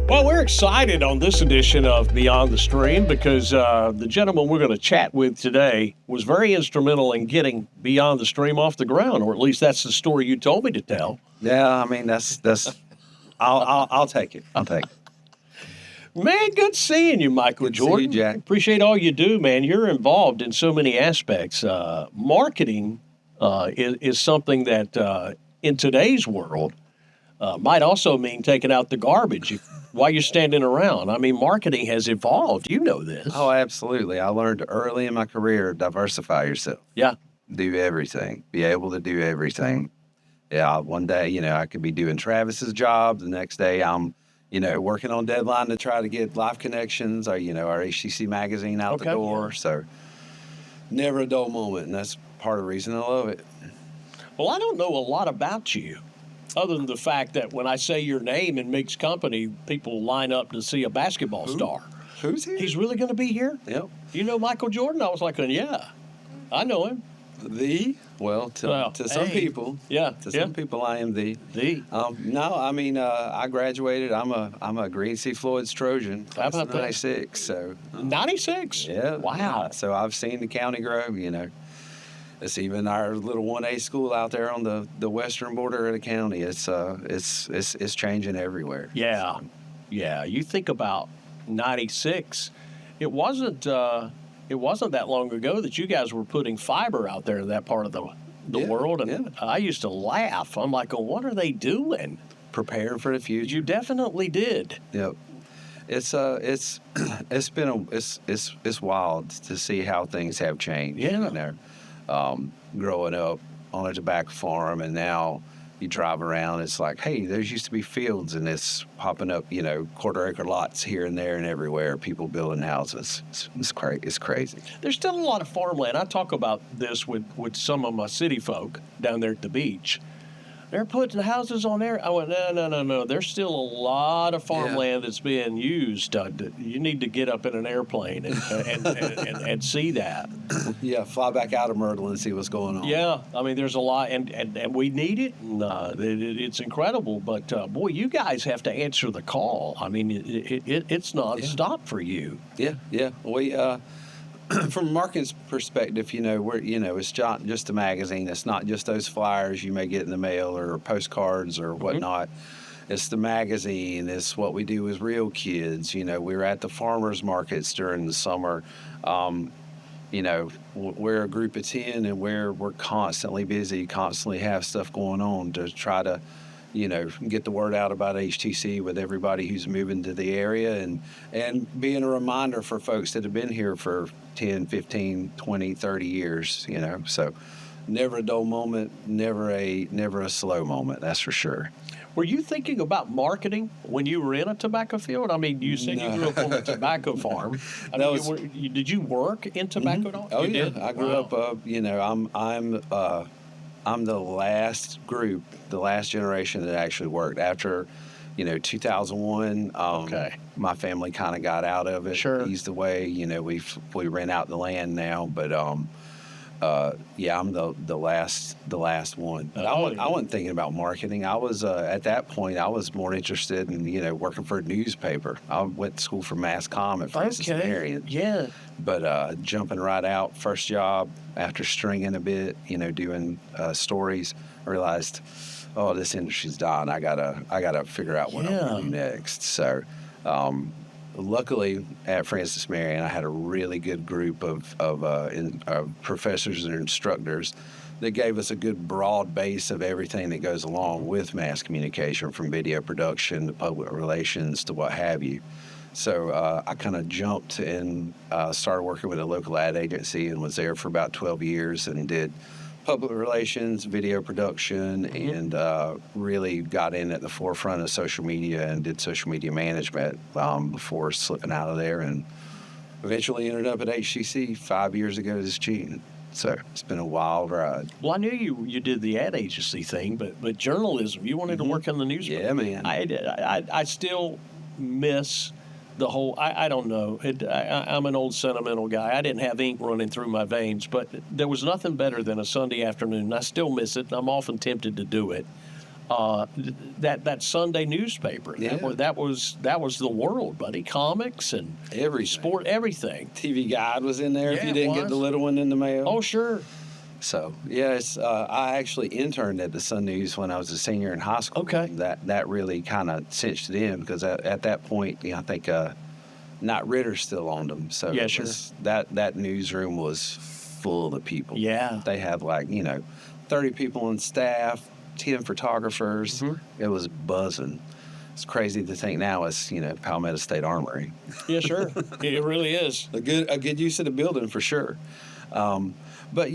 Well, we're excited on this edition of Beyond the Stream because the gentleman we're going to chat with today was very instrumental in getting Beyond the Stream off the ground, or at least that's the story you told me to tell. Yeah, I mean that's I'll take it. I'll take it. Man, good seeing you, Michael Good to Jordan. see you, Jack. Appreciate all you do, man. You're involved in so many aspects. Marketing is something that in today's world might also mean taking out the garbage while you're standing around. I mean, marketing has evolved. You know this. Oh, absolutely. I learned early in my career, diversify yourself. Yeah. Do everything. Be able to do everything. Yeah, one day, I could be doing Travis's job. The next day I'm, working on deadline to try to get Live Connections or, our HTC magazine out the door. Yeah. So never a dull moment. And that's part of the reason I love it. Well, I don't know a lot about you, other than the fact that when I say your name in mixed company, people line up to see a basketball star. Who's here? He's really going to be here? Yep. You know Michael Jordan? I was like, yeah, I know him. Well, to some hey. people. Yeah. To some people, I am the. No, I mean, I graduated. I'm a Green Sea Floyd's Trojan. How about that? 96, so. 96? Yeah. Wow. So I've seen the county grow, It's even our little 1A school out there on the western border of the county. It's changing everywhere. Yeah. Yeah. You think about 96. It wasn't that long ago that you guys were putting fiber out there in that part of the world. And I used to laugh. I'm like, oh, what are they doing? Preparing for the future. You definitely did. Yep. It's wild to see how things have changed. Yeah. Growing up on a tobacco farm, and now you drive around, it's like, hey, there used to be fields, and it's popping up, quarter-acre lots here and there and everywhere, people building houses. It's crazy. There's still a lot of farmland. I talk about this with some of my city folk down there at the beach. They're putting houses on there. I went, no. There's still a lot of farmland that's being used. You need to get up in an airplane and see that. Yeah, fly back out of Myrtle and see what's going on. Yeah, I mean, there's a lot, and we need it. And, it's incredible. But, boy, you guys have to answer the call. I mean, it's nonstop for you. Yeah. We from a marketing's perspective, it's not just a magazine. It's not just those flyers you may get in the mail or postcards or whatnot. Mm-hmm. It's the magazine. It's what we do with real kids. We're at the farmers markets during the summer. We're a group of 10, and we're constantly busy, constantly have stuff going on to try to get the word out about HTC with everybody who's moving to the area and being a reminder for folks that have been here for 10, 15, 20, 30 years, So never a dull moment, never a slow moment, that's for sure. Were you thinking about marketing when you were in a tobacco field? I mean, you said you grew up on a tobacco farm. Did you work in tobacco? Mm-hmm. Oh, yeah. Did? I grew up, I'm the last group, the last generation that actually worked. After, 2001, my family kind of got out of it. Sure. Eased away. We rent out the land now, but I'm the last one. But I wasn't thinking about marketing. I was at that point. I was more interested in working for a newspaper. I went to school for mass comm at Francis Marion. Yeah. But jumping right out, first job after stringing a bit, doing stories, I realized, oh, this industry's dying. I gotta figure out what I'm gonna do next. So. Luckily, at Francis Marion, I had a really good group of professors and instructors that gave us a good broad base of everything that goes along with mass communication, from video production to public relations to what have you. So I kind of jumped and started working with a local ad agency and was there for about 12 years and did public relations, video production, and really got in at the forefront of social media and did social media management before slipping out of there, and eventually ended up at HTC 5 years ago as cheating. So it's been a wild ride. Well, I knew you did the ad agency thing, but journalism, you wanted to work in the newspaper. Yeah, man. I still miss the whole, I don't know. I'm an old sentimental guy. I didn't have ink running through my veins, but there was nothing better than a Sunday afternoon. I still miss it, and I'm often tempted to do it. that Sunday newspaper. Yeah. That was the world, buddy. Comics and Every sport, everything. TV Guide was in there if Yeah, you it didn't get was. the little one in the mail. Oh, sure. So yes, I actually interned at the Sun News when I was a senior in high school. Okay. That really kind of cinched it in because at that point, I think Knight Ritter still owned them. So Yeah, it sure. was, that newsroom was full of people. Yeah. They had 30 people on staff, 10 photographers. Mhm. It was buzzing. It's crazy to think now it's Palmetto State Armory. Yeah, sure. It really is. A good use of the building for sure. But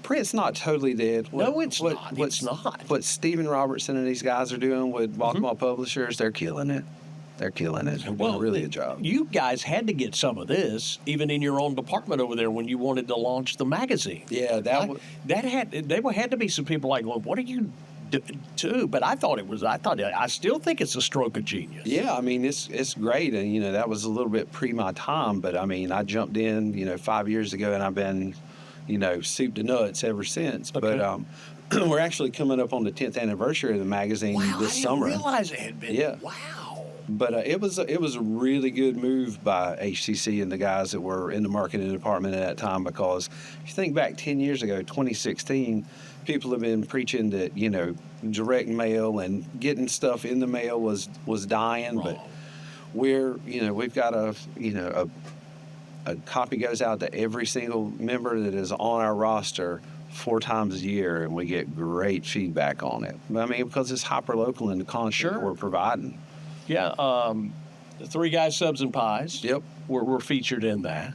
print's not totally dead. No, it's not. It's not. What Stephen Robertson and these guys are doing with Mm-hmm. Walkmall Publishers, they're killing it. They're killing it. They're doing really a good job. You guys had to get some of this, even in your own department over there, when you wanted to launch the magazine. Yeah, There had to be some people like, well, what are you do? But I still think it's a stroke of genius. Yeah, I mean it's great, and that was a little bit pre my time, but I mean I jumped in 5 years ago, and I've been soup to nuts ever since. Okay. But we're actually coming up on the 10th anniversary of the magazine Wow, this summer. I didn't realize it had been. Yeah. Wow. But it was a really good move by HTC and the guys that were in the marketing department at that time, because if you think back 10 years ago, 2016, people have been preaching that direct mail and getting stuff in the mail was dying, Wrong. but we've got a copy goes out to every single member that is on our roster 4 times a year, and we get great feedback on it. I mean, because it's hyper local in the content Sure. we're providing. Yeah. The Three Guys, Subs, and Pies. Yep. We're featured in that.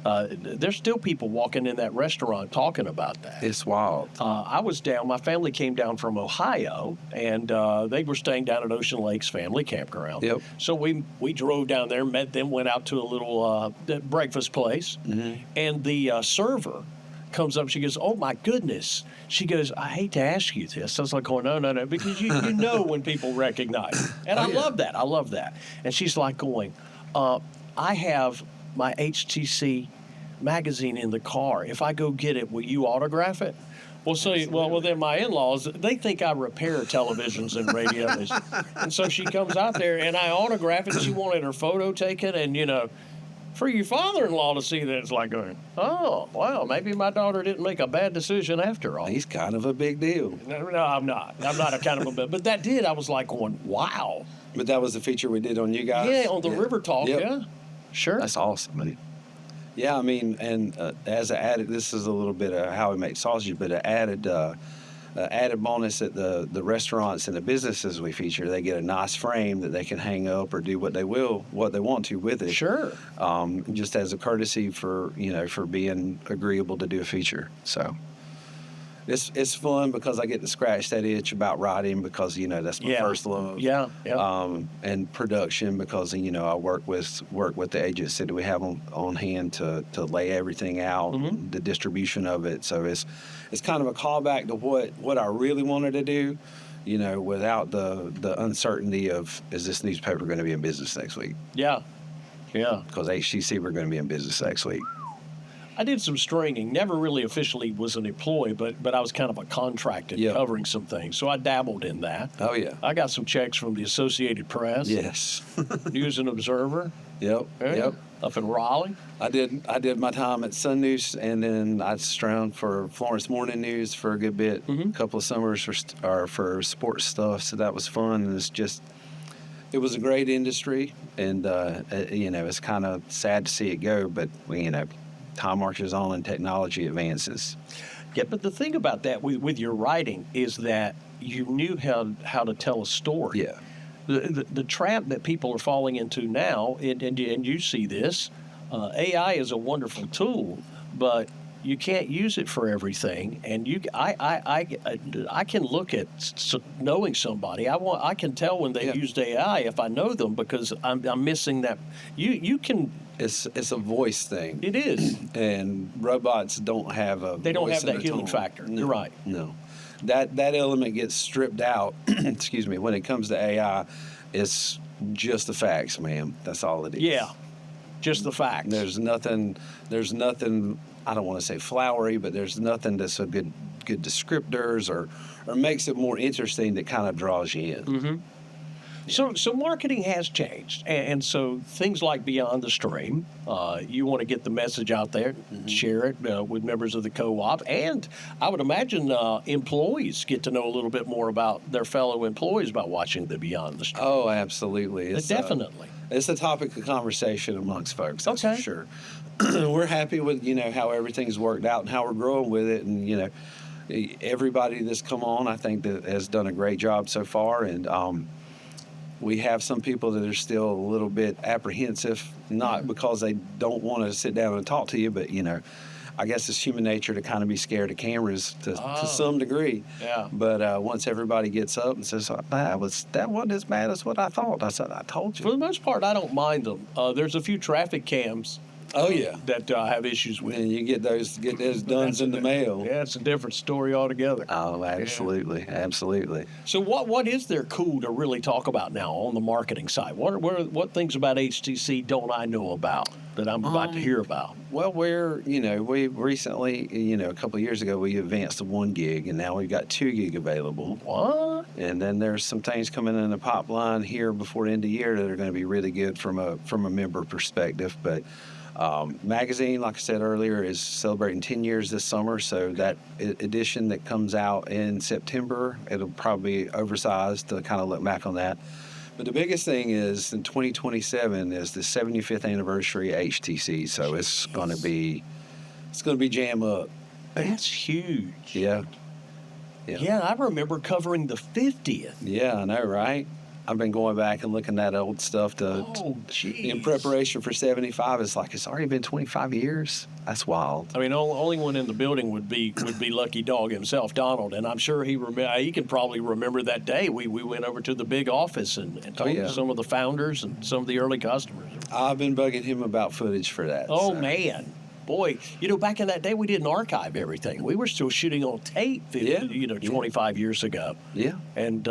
There's still people walking in that restaurant talking about that. It's wild. I was down. My family came down from Ohio, and they were staying down at Ocean Lakes Family Campground. Yep. So we drove down there, met them, went out to a little breakfast place, and the server comes up. She goes, "Oh my goodness!" She goes, "I hate to ask you this." I was like, "Oh no," because you know when people recognize, and I love that. I love that. And she's like going, "I have my HTC magazine in the car. If I go get it, will you autograph it?" Well, then my in-laws, they think I repair televisions and radios. And so she comes out there, and I autograph it. She wanted her photo taken, and, for your father-in-law to see that, it's like going, oh, wow, maybe my daughter didn't make a bad decision after all. He's kind of a big deal. No, I'm not. I'm not a kind of a bit. But that did. I was like going, wow. But that was the feature we did on you guys? Yeah, on the RiverTalk, Yep. yeah. Sure. That's awesome. Yeah, I mean, and as an added, this is a little bit of how we make sausage, but an added bonus at the restaurants and the businesses we feature, they get a nice frame that they can hang up or do what they want to with it. Sure. Just as a courtesy for being agreeable to do a feature. So it's fun because I get to scratch that itch about writing because that's my first love. Yeah. And production because I work with the agency that we have on hand to lay everything out, the distribution of it. So it's kind of a callback to what I really wanted to do, without the uncertainty of, is this newspaper going to be in business next week? Yeah. Because HTC, we're going to be in business next week. I did some stringing. Never really officially was an employee, but I was kind of a contracted covering some things. So I dabbled in that. Oh, yeah. I got some checks from the Associated Press. Yes. News and Observer. Yep. Yeah, Yep. Up in Raleigh. I did my time at Sun News, and then I strolled for Florence Morning News for a good bit, a couple of summers for sports stuff. So that was fun, and it was a great industry, and it's kind of sad to see it go, but time marches on and technology advances. Yeah, but the thing about that with your writing is that you knew how to tell a story. Yeah. The trap that people are falling into now, and you see this, AI is a wonderful tool, but you can't use it for everything. And I can look at knowing somebody. I can tell when they used AI if I know them because I'm missing that. You can. It's a voice thing. It is. And robots don't have a. They don't voice have that and a human tone. factor. No, You're right. No, that element gets stripped out. Excuse me. When it comes to AI, it's just the facts, ma'am. That's all it is. Yeah, just the facts. There's nothing. I don't want to say flowery, but there's nothing that's a good good descriptors or makes it more interesting that kind of draws you in. Mm-hmm. So marketing has changed, and so things like Beyond the Stream, you want to get the message out there, share it with members of the co-op, and I would imagine employees get to know a little bit more about their fellow employees by watching the Beyond the Stream. Oh, absolutely. It's, Definitely. It's a topic of conversation amongst folks, that's Okay. for sure. We're happy with, how everything's worked out and how we're growing with it, and, everybody that's come on, I think that has done a great job so far, and we have some people that are still a little bit apprehensive, not because they don't want to sit down and talk to you, but, I guess it's human nature to kind of be scared of cameras to some degree. Yeah. But once everybody gets up and says, that wasn't as bad as what I thought, I said, I told you. For the most part, I don't mind them. There's a few traffic cams. Oh, yeah. That I have issues with. And you get those duns in the mail. Yeah, it's a different story altogether. Oh, absolutely, absolutely. So what is there cool to really talk about now on the marketing side? What things about HTC don't I know about that I'm about to hear about? Well, we recently, a couple of years ago, we advanced to 1 gig, and now we've got 2 gig available. What? And then there's some things coming in the pipeline here before the end of the year that are going to be really good from a member perspective. But magazine, like I said earlier, is celebrating 10 years this summer, so that edition that comes out in September, it'll probably be oversized to kind of look back on that. But the biggest thing is in 2027 is the 75th anniversary of HTC, so it's going to be jam up. That's huge. Yeah. Yeah, I remember covering the 50th. Yeah, I know, right? I've been going back and looking at old stuff in preparation for 75. It's like it's already been 25 years. That's wild. I mean, only one in the building would be Lucky Dog himself, Donald, and I'm sure he can probably remember that day. We went over to the big office and talked to some of the founders and some of the early customers. I've been bugging him about footage for that. Oh, man. Boy, back in that day, we didn't archive everything. We were still shooting on tape, 25 years ago. Yeah. And,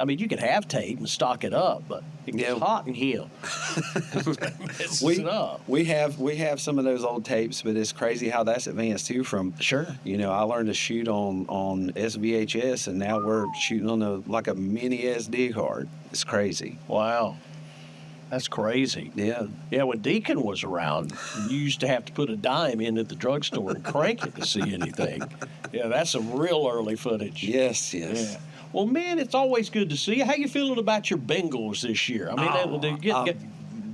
you can have tape and stock it up, but it gets hot in here. We have some of those old tapes, but it's crazy how that's advanced, too, from... Sure. I learned to shoot on SVHS, and now we're shooting on a mini SD card. It's crazy. Wow. That's crazy. Yeah. Yeah, when Deacon was around, you used to have to put a dime in at the drugstore and crank it to see anything. Yeah, that's some real early footage. Yes. Yeah. Well, man, it's always good to see you. How you feeling about your Bengals this year? I've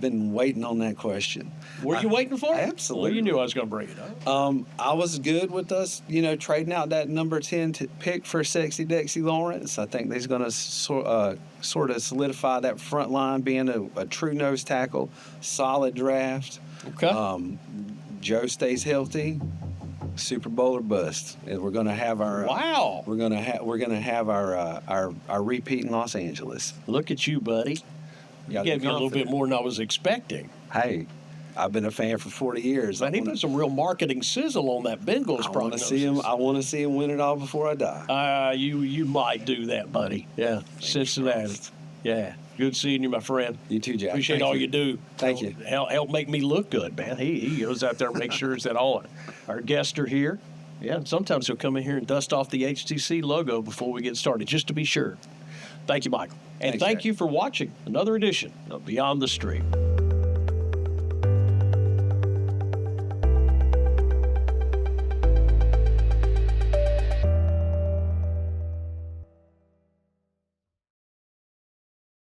been waiting on that question. Were you waiting for it? Absolutely. Well, you knew I was going to bring it up. I was good with us, trading out that number 10 pick for Sexy Dexy Lawrence. I think he's going to sort of solidify that front line, being a true nose tackle, solid draft. Okay. Joe stays healthy. Super Bowl or bust, and we're going to have our We're going to have our repeat in Los Angeles. Look at you, buddy. You gave me a little bit more than I was expecting. Hey, I've been a fan for 40 years. Man, he put some real marketing sizzle on that Bengals prognosis. I want to see him win it all before I die. You might do that, buddy. Yeah, Cincinnati. Yeah. Good seeing you, my friend. You too, Jack. Appreciate all you do. Thank you. Help make me look good, man. He goes out there and makes sure that all our guests are here. Yeah, and sometimes he'll come in here and dust off the HTC logo before we get started, just to be sure. Thank you, Michael. And thank you for watching another edition of Beyond the Stream.